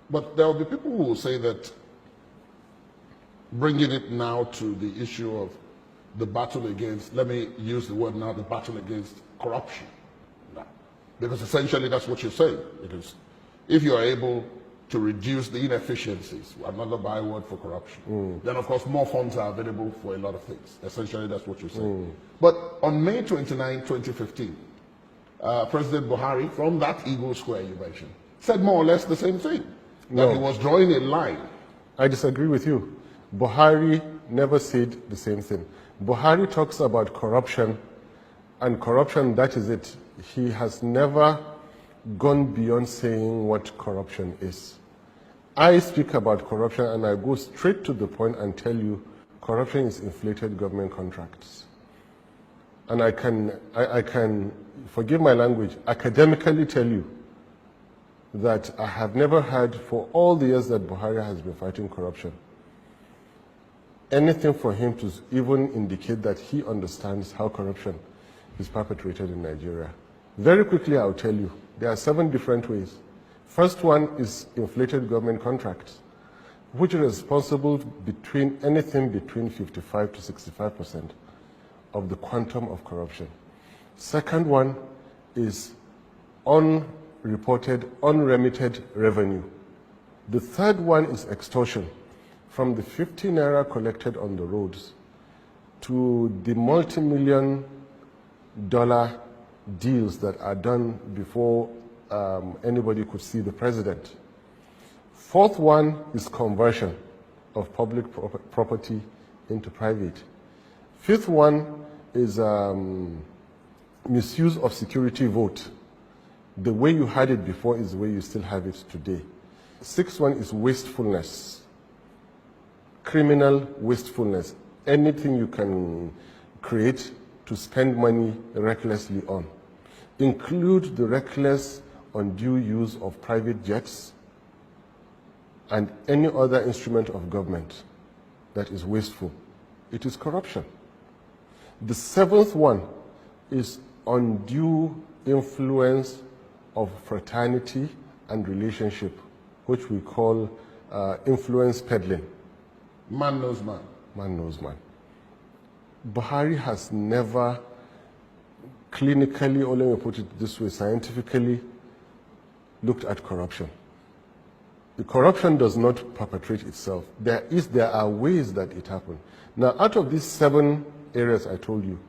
But there will be people who will say that bringing it now to the issue of the battle against, let me use the word now, the battle against corruption. Now, because essentially that's what you're saying. Because if you are able to reduce the inefficiencies, another byword for corruption, then of course more funds are available for a lot of things. Essentially that's what you're saying. But on May 29, 2015, President Buhari, from that Eagle Square you mentioned, said more or less the same thing. That he was drawing a line. I disagree with you. Buhari never said the same thing. Buhari talks about corruption, and corruption, that is it. He has never gone beyond saying what corruption is. I speak about corruption and I go straight to the point and tell you corruption is inflated government contracts. And I can, forgive my language, academically tell you that I have never heard, for all the years that Buhari has been fighting corruption, anything for him to even indicate that he understands how corruption is perpetrated in Nigeria. Very quickly, I'll tell you, there are 7 different ways. First one is inflated government contracts, which are responsible anything between 55 to 65% of the quantum of corruption. Second one is unreported, unremitted revenue. The third one is extortion, from the 50 naira collected on the roads to the multi-million dollar deals that are done before anybody could see the president. Fourth one is conversion of public property into private. Fifth one is misuse of security vote. The way you had it before is the way you still have it today. Sixth one is wastefulness, criminal wastefulness. Anything you can create to spend money recklessly on. Include the reckless, undue use of private jets and any other instrument of government that is wasteful. It is corruption. The seventh one is undue influence of fraternity and relationship, which we call influence peddling. Man knows man. Man knows man. Buhari has never clinically, or let me put it this way, scientifically looked at corruption. The corruption does not perpetrate itself. There are ways that it happens. Now, out of these 7 areas I told you,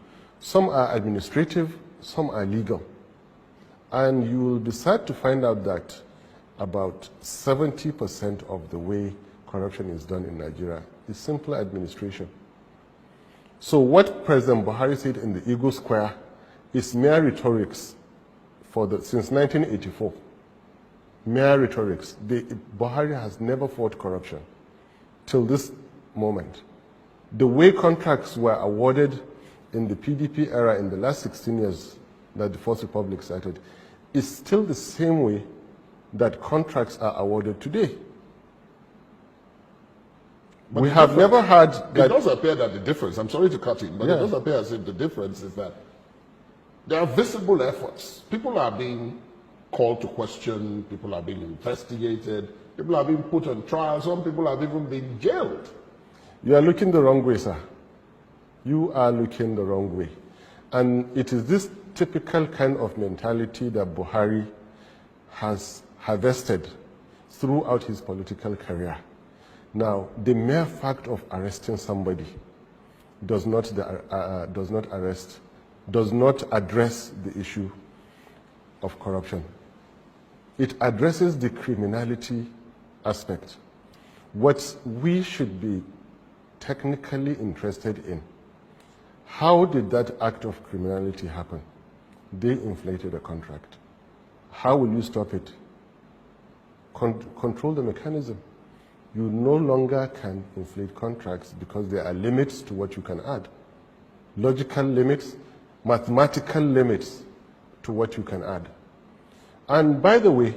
some are administrative, some are legal. And you will be sad to find out that about 70% of the way corruption is done in Nigeria is simple administration. So what President Buhari said in the Eagle Square is mere rhetorics since 1984. Mere rhetorics. Buhari has never fought corruption till this moment. The way contracts were awarded in the PDP era in the last 16 years that the Fourth Republic started is still the same way that contracts are awarded today. But we have never had that. It does appear that the difference, I'm sorry to cut in, but it does appear as if the difference is that there are visible efforts. People are being called to question, people are being investigated, people are being put on trial, some people have even been jailed. You are looking the wrong way, sir. You are looking the wrong way. And it is this typical kind of mentality that Buhari has harvested throughout his political career. Now, the mere fact of arresting somebody does not address the issue of corruption. It addresses the criminality aspect. What we should be technically interested in, how did that act of criminality happen? They inflated a contract. How will you stop it? Control the mechanism. You no longer can inflate contracts because there are limits to what you can add. Logical limits, mathematical limits to what you can add. And by the way,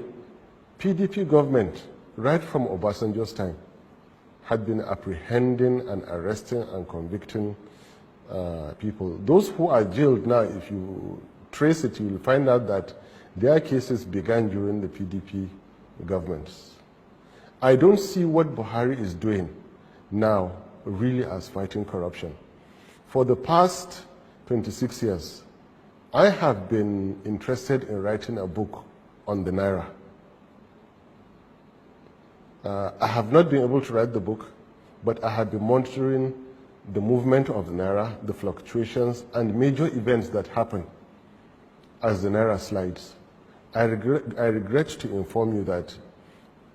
PDP government, right from Obasanjo's time, had been apprehending and arresting and convicting people. Those who are jailed now, if you trace it, you will find out that their cases began during the PDP governments. I don't see what Buhari is doing now really as fighting corruption. For the past 26 years, I have been interested in writing a book on the Naira. I have not been able to write the book, but I have been monitoring the movement of the Naira, the fluctuations, and major events that happen as the Naira slides. I regret to inform you that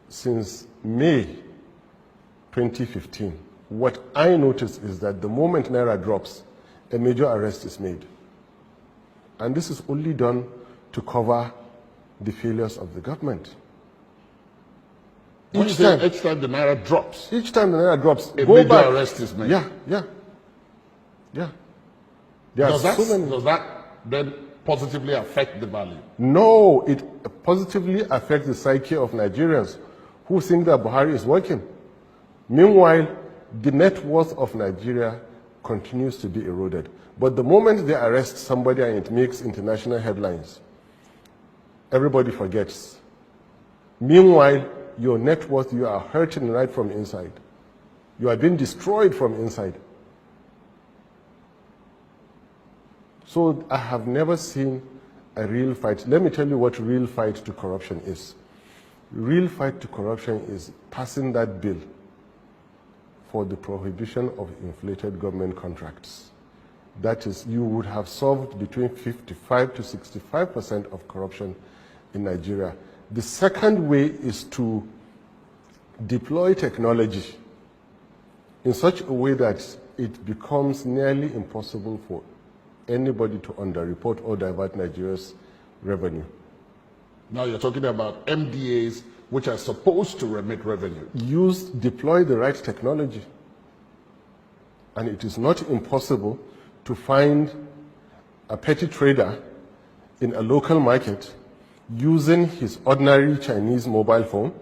since May 2015, what I noticed is that the moment Naira drops, a major arrest is made. And this is only done to cover the failures of the government. Each time the Naira drops, Each time the Naira drops, a go major back. arrest is made. Yeah. There are Does so many. that then positively affect the value? No, it positively affects the psyche of Nigerians who think that Buhari is working. Meanwhile, the net worth of Nigeria continues to be eroded. But the moment they arrest somebody and it makes international headlines, everybody forgets. Meanwhile, your net worth, you are hurting right from inside. You are being destroyed from inside. So I have never seen a real fight. Let me tell you what real fight to corruption is. Real fight to corruption is passing that bill for the prohibition of inflated government contracts. That is, you would have solved between 55 to 65% of corruption in Nigeria. The second way is to deploy technology in such a way that it becomes nearly impossible for anybody to underreport or divert Nigeria's revenue. Now you're talking about MDAs, which are supposed to remit revenue. Deploy the right technology. And it is not impossible to find a petty trader in a local market using his ordinary Chinese mobile phone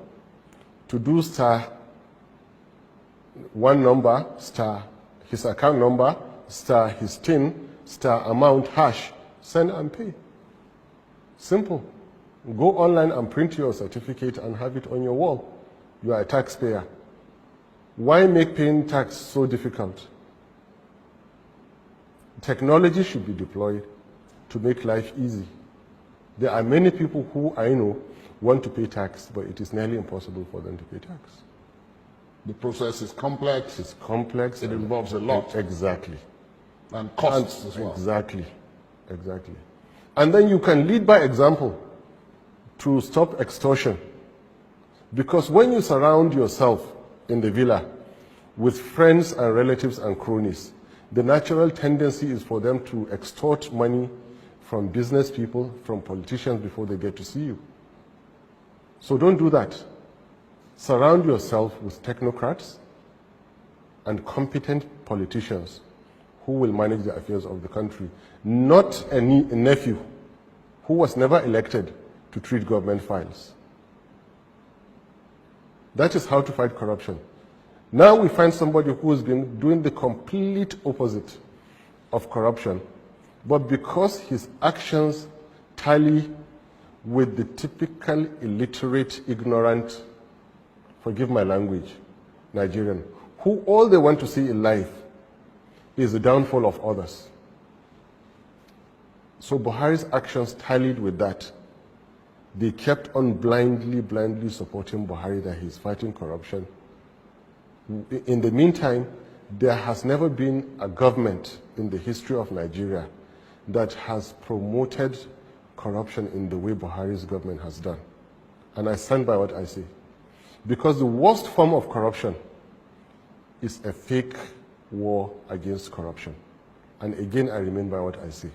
to do star one number, star his account number, star his TIN, star amount, hash, send and pay. Simple. Go online and print your certificate and have it on your wall. You are a taxpayer. Why make paying tax so difficult? Technology should be deployed to make life easy. There are many people who I know want to pay tax, but it is nearly impossible for them to pay tax. The process is complex. It's complex. It involves a lot. Exactly. And costs as well. Exactly. And then you can lead by example to stop extortion. Because when you surround yourself in the villa with friends and relatives and cronies, the natural tendency is for them to extort money from business people, from politicians before they get to see you. So don't do that. Surround yourself with technocrats and competent politicians who will manage the affairs of the country, not a nephew who was never elected to treat government files. That is how to fight corruption. Now we find somebody who has been doing the complete opposite of corruption, but because his actions tally with the typical illiterate, ignorant, forgive my language, Nigerian, who all they want to see in life is the downfall of others. So Buhari's actions tallied with that. They kept on blindly supporting Buhari that he's fighting corruption. In the meantime, there has never been a government in the history of Nigeria that has promoted corruption in the way Buhari's government has done. And I stand by what I say. Because the worst form of corruption is a fake war against corruption. And again, I remain by what I say.